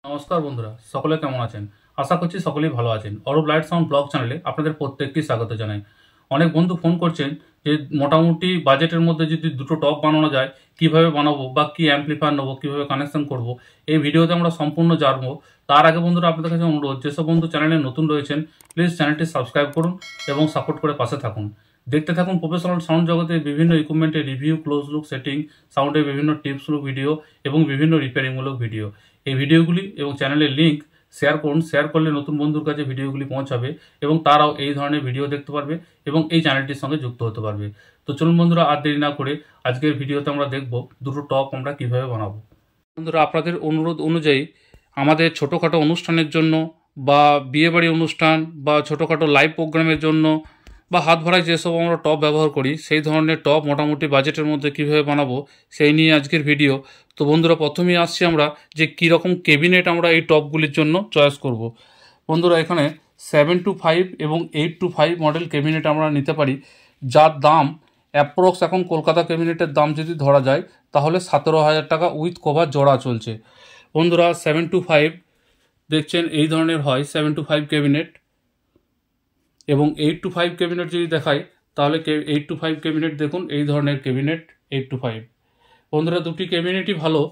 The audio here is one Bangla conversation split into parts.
নমস্কার বন্ধুরা, সকলে কেমন আছেন? আশা করছি সকলেই ভালো আছেন। অরূপ লাইট সাউন্ড ব্লগ চ্যানেলে আপনাদের প্রত্যেককে স্বাগত জানাই। অনেক বন্ধু ফোন করছেন যে মোটামুটি বাজেটের মধ্যে যদি দুটো টপ বানানো যায়, কিভাবে বানাবো বা কি অ্যাম্পলিফায়ার নেবো, কিভাবে কানেকশন করব, এই ভিডিওতে আমরা সম্পূর্ণ জানবো। তার আগে বন্ধুরা আপনাদের কাছে অনুরোধ, যেসব বন্ধু চ্যানেলে নতুন রয়েছেন প্লিজ চ্যানেলটি সাবস্ক্রাইব করুন এবং সাপোর্ট করে পাশে থাকুন। দেখতে থাকুন প্রফেশনাল সাউন্ড জগতের বিভিন্ন ইকুইপমেন্টের রিভিউ, ক্লোজ লুক সেটিং, সাউন্ডের বিভিন্ন টিপসমূলক ভিডিও এবং বিভিন্ন রিপেয়ারিংমূলক ভিডিও। এই ভিডিওগুলি এবং চ্যানেলের লিঙ্ক শেয়ার করুন। শেয়ার করলে নতুন বন্ধুর কাছে ভিডিওগুলি পৌঁছাবে এবং তারাও এই ধরনের ভিডিও দেখতে পারবে এবং এই চ্যানেলটির সঙ্গে যুক্ত হতে পারবে। তো চলুন বন্ধুরা, আর দেরি না করে আজকের ভিডিওতে আমরা দেখব দুটো টপ আমরা কিভাবে বানাবো। বন্ধুরা, আপনাদের অনুরোধ অনুযায়ী আমাদের ছোটোখাটো অনুষ্ঠানের জন্য বা বিয়েবাড়ি অনুষ্ঠান বা ছোটোখাটো লাইভ প্রোগ্রামের জন্য বা হাত ভরায় যেসব আমরা টপ ব্যবহার করি, সেই ধরনের টপ মোটামুটি বাজেটের মধ্যে কীভাবে বানাবো সেই নিয়ে আজকের ভিডিও। তো বন্ধুরা, প্রথমেই আসছি আমরা যে কীরকম ক্যাবিনেট আমরা এই টপগুলির জন্য চয়েস করব। বন্ধুরা, এখানে 725 এবং 825 মডেল ক্যাবিনেট আমরা নিতে পারি, যার দাম অ্যাপ্রক্স এখন কলকাতা ক্যাবিনেটের দাম যদি ধরা যায় তাহলে 17,000 টাকা উইথ কভার জোড়া চলছে। বন্ধুরা, 725 দেখছেন এই ধরনের হয় 725 ক্যাবিনেট, এবং 825 ক্যাবিনেট যদি দেখাই তাহলে 825 ক্যাবিনেট দেখুন এই ধরনের ক্যাবিনেট 825। বন্ধুরা, দুটি ক্যাবিনেটই ভালো।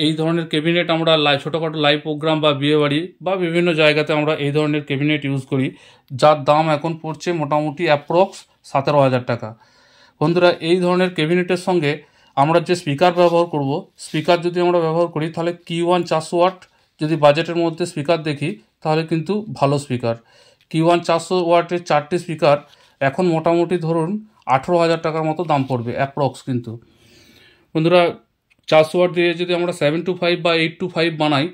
এই ধরনের ক্যাবিনেট আমরা ছোটোখাটো লাইভ প্রোগ্রাম বা বিয়েবাড়ি বা বিভিন্ন জায়গাতে আমরা এই ধরনের ক্যাবিনেট ইউজ করি, যার দাম এখন পড়ছে মোটামুটি অ্যাপ্রক্স 17,000 টাকা। বন্ধুরা, এই ধরনের ক্যাবিনেটের সঙ্গে আমরা যে স্পিকার ব্যবহার করব, স্পিকার যদি আমরা ব্যবহার করি তাহলে Q1 400 ওয়াট, যদি বাজেটের মধ্যে স্পিকার দেখি তাহলে কিন্তু ভালো স্পিকার। Q1 400 ওয়াটের 4টি স্পিকার এখন মোটামুটি ধরুন 18,000 টাকার মতো দাম পড়বে অ্যাপ্রক্স। কিন্তু বন্ধুরা, 400 ওয়াট দিয়ে যদি আমরা 725 বা 825 বানাই,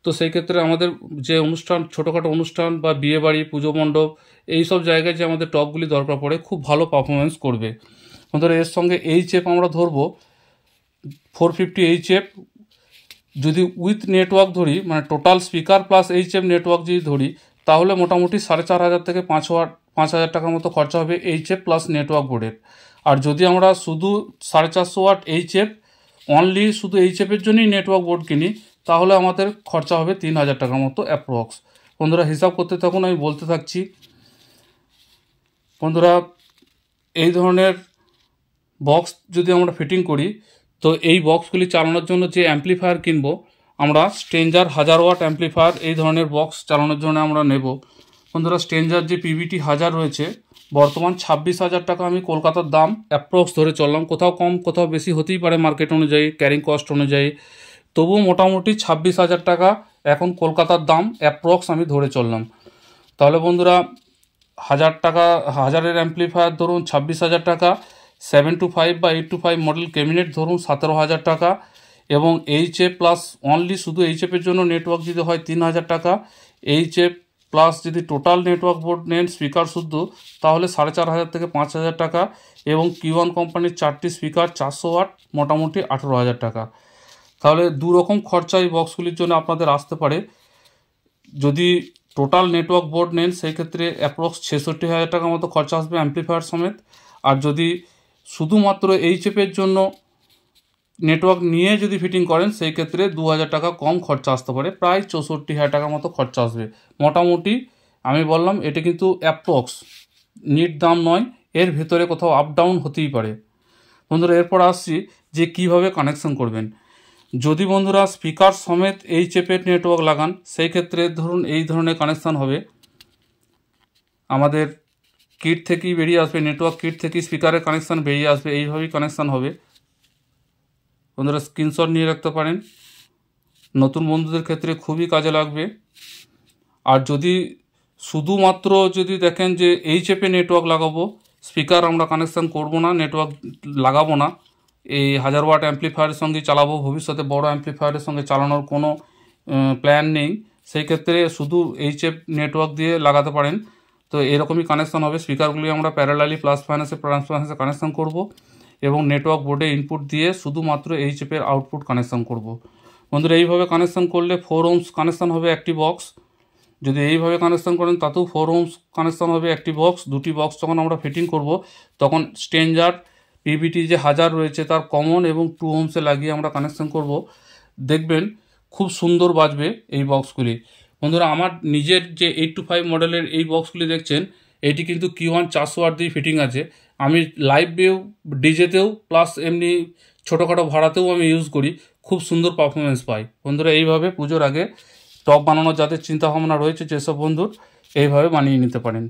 তো সেই ক্ষেত্রে আমাদের যে অনুষ্ঠান, ছোটোখাটো অনুষ্ঠান বা বিয়েবাড়ি, পুজো মণ্ডপ, এইসব জায়গায় যে আমাদের টপগুলি দরকার পড়ে, খুব ভালো পারফরমেন্স করবে। বন্ধুরা, এর সঙ্গে HF আমরা ধরবো 450 HF। যদি উইথ নেটওয়ার্ক ধরি, মানে total speaker plus HF network যদি ধরি, তাহলে মোটামুটি 4,500 থেকে 5,000 টাকার মতো খরচা হবে HF প্লাস নেটওয়ার্ক বোর্ডের। আর যদি আমরা শুধু 450 ওয়াট HF অনলি শুধু HF-এর জন্যই নেটওয়ার্ক বোর্ড কিনি, তাহলে আমাদের খরচা হবে 3,000 টাকার মতো অ্যাপ্রক্স। বন্ধুরা, হিসাব করতে থাকুন, আমি বলতে থাকছি। বন্ধুরা, এই ধরনের বক্স যদি আমরা ফিটিং করি, তো এই বক্সগুলি চালানোর জন্য যে অ্যাম্পলিফায়ার কিনবো আমরা, স্ট্রেঞ্জার 1000 ওয়াট অ্যাম্পলিফায়ার এই ধরনের বক্স চালানোর জন্য আমরা নেব। বন্ধুরা, স্ট্রেঞ্জার যে PVT 1000 রয়েছে, বর্তমান 26,000 টাকা আমি কলকাতার দাম অ্যাপ্রক্স ধরে চললাম। কোথাও কম কোথাও বেশি হতেই পারে মার্কেট অনুযায়ী, ক্যারিং কস্ট অনুযায়ী, তবুও মোটামুটি 26,000 টাকা এখন কলকাতার দাম অ্যাপ্রক্স আমি ধরে চললাম। তাহলে বন্ধুরা, 1000 টাকা, 1000-এর অ্যাম্পলিফায়ার ধরুন 26,000 টাকা, 725 বা 825 মডেল ক্যাবিনেট ধরুন 17,000 টাকা, এবং HF প্লাস অনলি শুধু HF-এর জন্য নেটওয়ার্ক যদি হয় 3,000 টাকা, HF প্লাস যদি টোটাল নেটওয়ার্ক বোর্ড নেন স্পিকার শুদ্ধ, তাহলে 4,500 থেকে 5,000 টাকা, এবং Q1 কোম্পানির 4টি স্পিকার 400 ওয়াট মোটামুটি 18,000 টাকা। তাহলে দুরকম খরচা এই বক্সগুলির জন্য আপনাদের আসতে পারে। যদি টোটাল নেটওয়ার্ক বোর্ড নেন সেই ক্ষেত্রে অ্যাপ্রক্স 66,000 টাকার মতো খরচা আসবে অ্যাম্পলিফায়ার সমেত। আর যদি শুধুমাত্র HF-এর জন্য নেটওয়ার্ক নিয়ে যদি ফিটিং করেন সেই ক্ষেত্রে 2,000 টাকা কম খরচা আসতে পারে, প্রায় 64,000 টাকার মতো খরচা আসবে মোটামুটি। আমি বললাম এটা কিন্তু অ্যাপ্রক্স, নিট দাম নয়, এর ভেতরে কোথাও আপ ডাউন হতেই পারে। বন্ধুরা, এরপর আসছি যে কিভাবে কানেকশন করবেন। যদি বন্ধুরা স্পিকার সমেত HF-এর নেটওয়ার্ক লাগান, সেই ক্ষেত্রে ধরুন এই ধরনের কানেকশান হবে। আমাদের কিট থেকেই বেরিয়ে আসবে, নেটওয়ার্ক কিট থেকেই স্পিকারের কানেকশান বেরিয়ে আসবে, এইভাবেই কানেকশান হবে। বন্ধুরা, স্ক্রিনশট নিয়ে রাখতে পারেন, নতুন বন্ধুদের ক্ষেত্রে খুবই কাজে লাগবে। আর যদি শুধুমাত্র যদি দেখেন যে HF-এ নেটওয়ার্ক লাগাবো, স্পিকার আমরা কানেকশান করব না, নেটওয়ার্ক লাগাবো না, এই 1000 ওয়াট অ্যাম্পলিফায়ারের সঙ্গে চালাবো, ভবিষ্যতে বড় অ্যাম্পলিফায়ারের সঙ্গে চালানোর কোনো প্ল্যান নেই, সেই ক্ষেত্রে শুধু HF নেটওয়ার্ক দিয়ে লাগাতে পারেন। তো এরকমই কানেকশান হবে। স্পিকারগুলি আমরা প্যারালালি প্লাস মাইনাসে ট্রান্সফারেন্সে কানেকশান করব, এবং নেটওয়ার্ক বোর্ডে ইনপুট দিয়ে শুধুমাত্র HF-এর আউটপুট কানেকশান করব। বন্ধুরা, এইভাবে কানেকশান করলে 4 ohms কানেকশান হবে একটি বক্স। যদি এইভাবে কানেকশান করেন তাতেও 4 ohms কানেকশান হবে একটি বক্স। দুটি বক্স যখন আমরা ফিটিং করব, তখন স্ট্রেঞ্জার PVT যে 1000 রয়েছে তার কমন এবং 2 ohms লাগিয়ে আমরা কানেকশান করব। দেখবেন খুব সুন্দর বাজবে এই বক্সগুলি। বন্ধুরা, আমার নিজের যে 825 মডেলের এই বক্সগুলি দেখছেন, এটি কিন্তু Q1 400 ওয়াট দিয়ে ফিটিং আছে। আমি লাইভেও, ডিজেতেও, প্লাস এমনি ছোটোখাটো ভাড়াতেও আমি ইউজ করি, খুব সুন্দর পারফরমেন্স পাই। বন্ধুরা, এইভাবে পুজোর আগে টপ বানানোর যাদের চিন্তাভাবনা রয়েছে, যেসব বন্ধুর, এইভাবে বানিয়ে নিতে পারেন।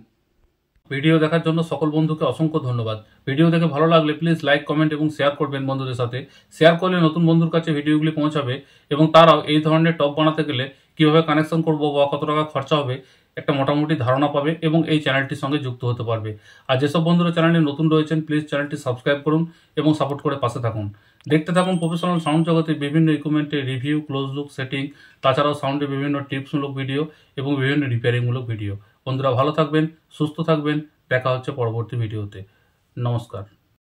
ভিডিও দেখার জন্য সকল বন্ধুকে অসংখ্য ধন্যবাদ। ভিডিও দেখে ভালো লাগলে প্লিজ লাইক, কমেন্ট এবং শেয়ার করবেন বন্ধুদের সাথে। শেয়ার করলে নতুন বন্ধুর কাছে ভিডিওগুলি পৌঁছাবে এবং তারাও এই ধরনের টপ বানাতে গেলে কীভাবে কানেকশন করব বা কত টাকা খরচা হবে একটা মোটামুটি ধারণা পাবে এবং এই চ্যানেলটির সঙ্গে যুক্ত হতে পারবে। আর যেসব বন্ধুরা চ্যানেলে নতুন রয়েছেন, প্লিজ চ্যানেলটি সাবস্ক্রাইব করুন এবং সাপোর্ট করে পাশে থাকুন। দেখতে থাকুন প্রফেশনাল সাউন্ড জগতে বিভিন্ন ইকুইপমেন্টের রিভিউ, ক্লোজ লুক, সেটিং, তাছাড়াও সাউন্ডের বিভিন্ন টিপসমূলক ভিডিও এবং বিভিন্ন রিপেয়ারিংমূলক ভিডিও। বন্ধুরা, ভালো থাকবেন, সুস্থ থাকবেন। দেখা হচ্ছে পরবর্তী ভিডিওতে। নমস্কার।